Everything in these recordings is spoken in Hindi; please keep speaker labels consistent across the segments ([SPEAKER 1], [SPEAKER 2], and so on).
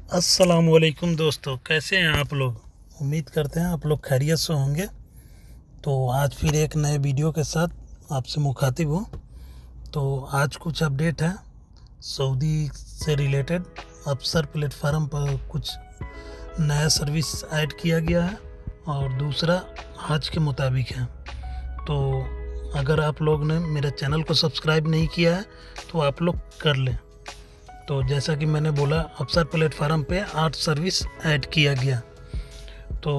[SPEAKER 1] अस्सलामुअलैकुम दोस्तों, कैसे हैं आप लोग। उम्मीद करते हैं आप लोग खैरियत से होंगे। तो आज फिर एक नए वीडियो के साथ आपसे मुखातिब हूँ। तो आज कुछ अपडेट है सऊदी से रिलेटेड। अफसर प्लेटफार्म पर कुछ नया सर्विस ऐड किया गया है और दूसरा हज के मुताबिक है। तो अगर आप लोग ने मेरे चैनल को सब्सक्राइब नहीं किया है तो आप लोग कर लें। तो जैसा कि मैंने बोला, अफसर प्लेटफार्म पे 8 सर्विस ऐड किया गया। तो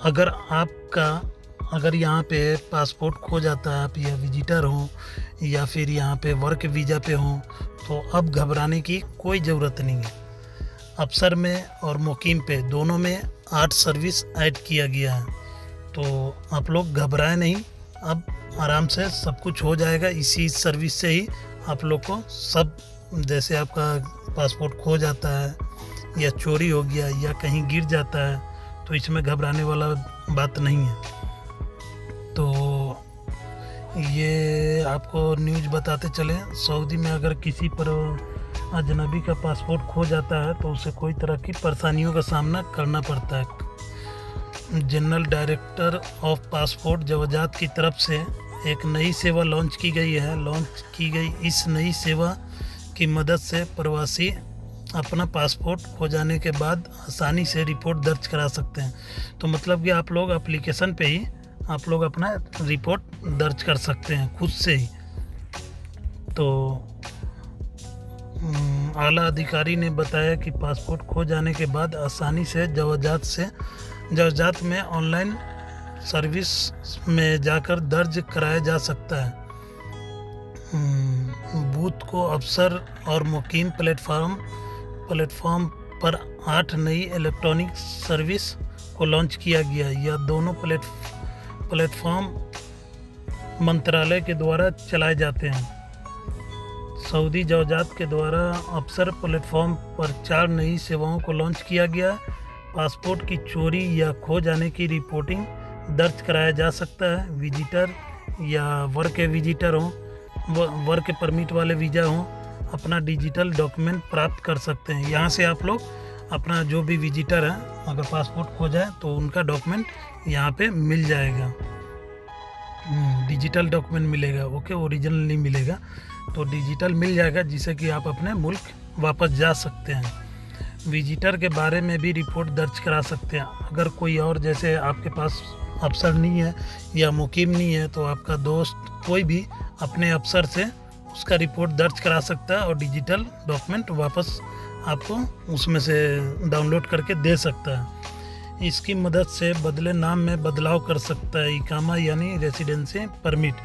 [SPEAKER 1] अगर अगर यहाँ पे पासपोर्ट खो जाता है, आप या विजिटर हो या फिर यहाँ पे वर्क वीज़ा पे हो, तो अब घबराने की कोई ज़रूरत नहीं है। अफसर में और मुकीम पे दोनों में 8 सर्विस ऐड किया गया है। तो आप लोग घबराए नहीं, अब आराम से सब कुछ हो जाएगा। इसी सर्विस से ही आप लोग को सब, जैसे आपका पासपोर्ट खो जाता है या चोरी हो गया या कहीं गिर जाता है, तो इसमें घबराने वाला बात नहीं है। तो ये आपको न्यूज़ बताते चले, सऊदी में अगर किसी पर अजनबी का पासपोर्ट खो जाता है तो उसे कोई तरह की परेशानियों का सामना करना पड़ता है। जनरल डायरेक्टर ऑफ पासपोर्ट जवाजात की तरफ से एक नई सेवा लॉन्च की गई। इस नई सेवा की मदद से प्रवासी अपना पासपोर्ट खो जाने के बाद आसानी से रिपोर्ट दर्ज करा सकते हैं। तो मतलब कि आप लोग एप्लीकेशन पे ही आप लोग अपना रिपोर्ट दर्ज कर सकते हैं खुद से ही। तो आला अधिकारी ने बताया कि पासपोर्ट खो जाने के बाद आसानी से जवाजात में ऑनलाइन सर्विस में जाकर दर्ज कराया जा सकता है। बूथ को अफसर और मुकीम प्लेटफॉर्म पर 8 नई इलेक्ट्रॉनिक सर्विस को लॉन्च किया गया। यह दोनों प्लेटफॉर्म मंत्रालय के द्वारा चलाए जाते हैं। सऊदी जवाजात के द्वारा अफसर प्लेटफॉर्म पर 4 नई सेवाओं को लॉन्च किया गया। पासपोर्ट की चोरी या खो जाने की रिपोर्टिंग दर्ज कराया जा सकता है। विजिटर या वर्क विजिटर हो, वर्क परमिट वाले वीज़ा हों, अपना डिजिटल डॉक्यूमेंट प्राप्त कर सकते हैं। यहाँ से आप लोग अपना जो भी विजिटर है, अगर पासपोर्ट खो जाए तो उनका डॉक्यूमेंट यहाँ पे मिल जाएगा। डिजिटल डॉक्यूमेंट मिलेगा, ओके, ओरिजिनल नहीं मिलेगा। तो डिजिटल मिल जाएगा, जिससे कि आप अपने मुल्क वापस जा सकते हैं। विजिटर के बारे में भी रिपोर्ट दर्ज करा सकते हैं। अगर कोई और, जैसे आपके पास अफसर नहीं है या मुकीम नहीं है, तो आपका दोस्त कोई भी अपने अफसर से उसका रिपोर्ट दर्ज करा सकता है और डिजिटल डॉक्यूमेंट वापस आपको उसमें से डाउनलोड करके दे सकता है। इसकी मदद से बदले नाम में बदलाव कर सकता है। इकामा यानी रेसिडेंसी परमिट,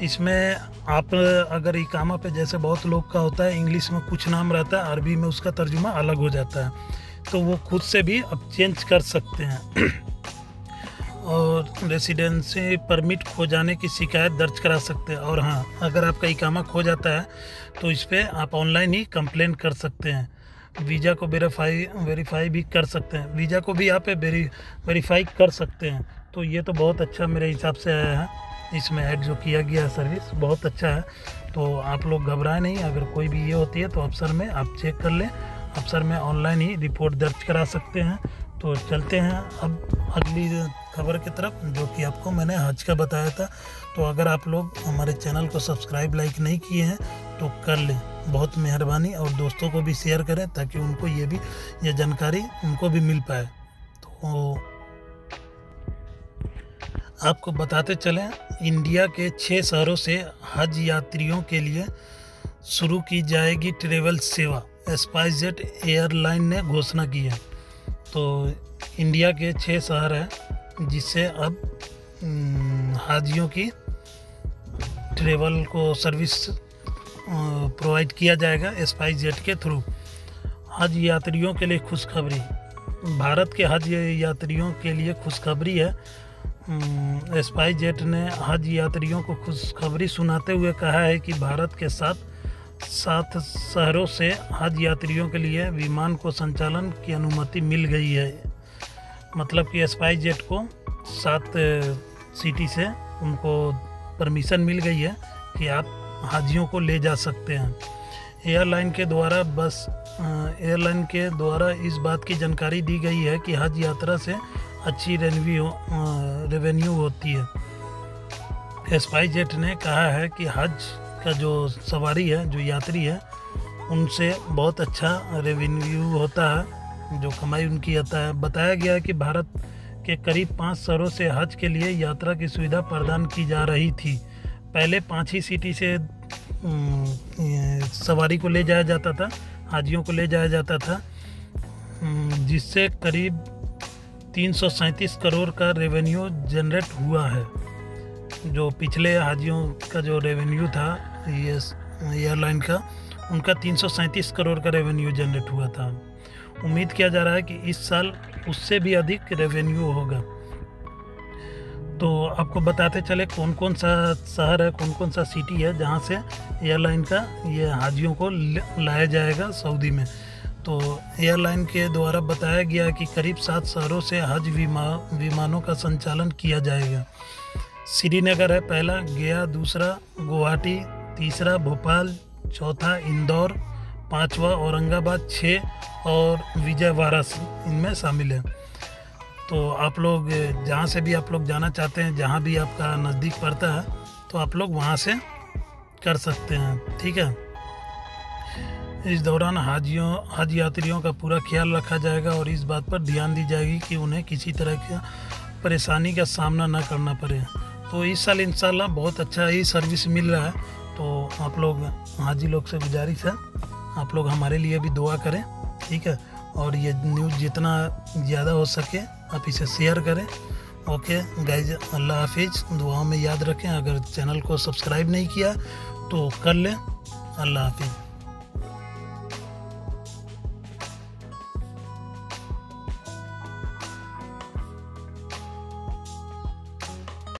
[SPEAKER 1] इसमें आप अगर इकामा पे, जैसे बहुत लोग का होता है, इंग्लिश में कुछ नाम रहता है, अरबी में उसका तर्जुमा अलग हो जाता है, तो वो खुद से भी अब चेंज कर सकते हैं। और रेसिडेंसी परमिट खो जाने की शिकायत दर्ज करा सकते हैं। और हाँ, अगर आपका इकामा खो जाता है तो इस पर आप ऑनलाइन ही कंप्लेन कर सकते हैं। वीज़ा को वेरीफाई भी कर सकते हैं। वीज़ा को भी आप वेरीफाई कर सकते हैं। तो ये तो बहुत अच्छा मेरे हिसाब से आया है, इसमें ऐड जो किया गया सर्विस बहुत अच्छा है। तो आप लोग घबराए नहीं, अगर कोई भी ये होती है तो अफसर में आप चेक कर लें। अफसर में ऑनलाइन ही रिपोर्ट दर्ज करा सकते हैं। तो चलते हैं अब अगली खबर की तरफ, जो कि आपको मैंने हज का बताया था। तो अगर आप लोग हमारे चैनल को सब्सक्राइब लाइक नहीं किए हैं तो कर लें, बहुत मेहरबानी। और दोस्तों को भी शेयर करें ताकि उनको ये जानकारी उनको भी मिल पाए। तो आपको बताते चलें, इंडिया के 6 शहरों से हज यात्रियों के लिए शुरू की जाएगी ट्रेवल सेवा, स्पाइसजेट एयरलाइन ने घोषणा की है। तो इंडिया के 6 शहर हैं जिससे अब हाजियों की ट्रेवल को सर्विस प्रोवाइड किया जाएगा स्पाइसजेट के थ्रू। हज यात्रियों के लिए खुशखबरी, भारत के हज यात्रियों के लिए खुशखबरी है। स्पाइसजेट ने हज यात्रियों को खुशखबरी सुनाते हुए कहा है कि भारत के 7 शहरों से हज यात्रियों के लिए विमान को संचालन की अनुमति मिल गई है। मतलब कि स्पाइसजेट को 7 सिटी से उनको परमिशन मिल गई है कि आप हाजियों को ले जा सकते हैं। एयरलाइन के द्वारा इस बात की जानकारी दी गई है कि हज यात्रा से अच्छी रेवेन्यू होती है। स्पाइसजेट ने कहा है कि हज का जो सवारी है, जो यात्री है, उनसे बहुत अच्छा रेवेन्यू होता है, जो कमाई उनकी आता है। बताया गया है कि भारत के करीब 5 शहरों से हज के लिए यात्रा की सुविधा प्रदान की जा रही थी। पहले 5 ही सिटी से सवारी को ले जाया जाता था, हाजियों को ले जाया जाता था, जिससे करीब 337 करोड़ का रेवेन्यू जनरेट हुआ है। जो पिछले हाजियों का जो रेवेन्यू था ये एयरलाइन का, उनका 337 करोड़ का रेवेन्यू जनरेट हुआ था। उम्मीद किया जा रहा है कि इस साल उससे भी अधिक रेवेन्यू होगा। तो आपको बताते चले कौन कौन सा शहर है, कौन कौन सा सिटी है जहाँ से एयरलाइन का ये हाजियों को लाया जाएगा सऊदी में। तो एयरलाइन के द्वारा बताया गया कि करीब 7 शहरों से हज विमानों का संचालन किया जाएगा। श्रीनगर है पहला, गया दूसरा, गुवाहाटी तीसरा, भोपाल चौथा, इंदौर पांचवा, औरंगाबाद 6 और विजयवाड़ा इनमें शामिल है। तो आप लोग जहाँ से भी आप लोग जाना चाहते हैं, जहाँ भी आपका नज़दीक पड़ता है, तो आप लोग वहाँ से कर सकते हैं। ठीक है। इस दौरान हज यात्रियों का पूरा ख्याल रखा जाएगा और इस बात पर ध्यान दी जाएगी कि उन्हें किसी तरह की परेशानी का सामना न करना पड़े। तो इस साल इंशाल्लाह बहुत अच्छा ही सर्विस मिल रहा है। तो आप लोग हाजी लोग से गुजारिश है, आप लोग हमारे लिए भी दुआ करें। ठीक है। और ये न्यूज़ जितना ज़्यादा हो सके आप इसे शेयर करें। ओके गाइज, अल्लाह हाफिज़। दुआओं में याद रखें। अगर चैनल को सब्सक्राइब नहीं किया तो कर लें। अल्लाह हाफिज़।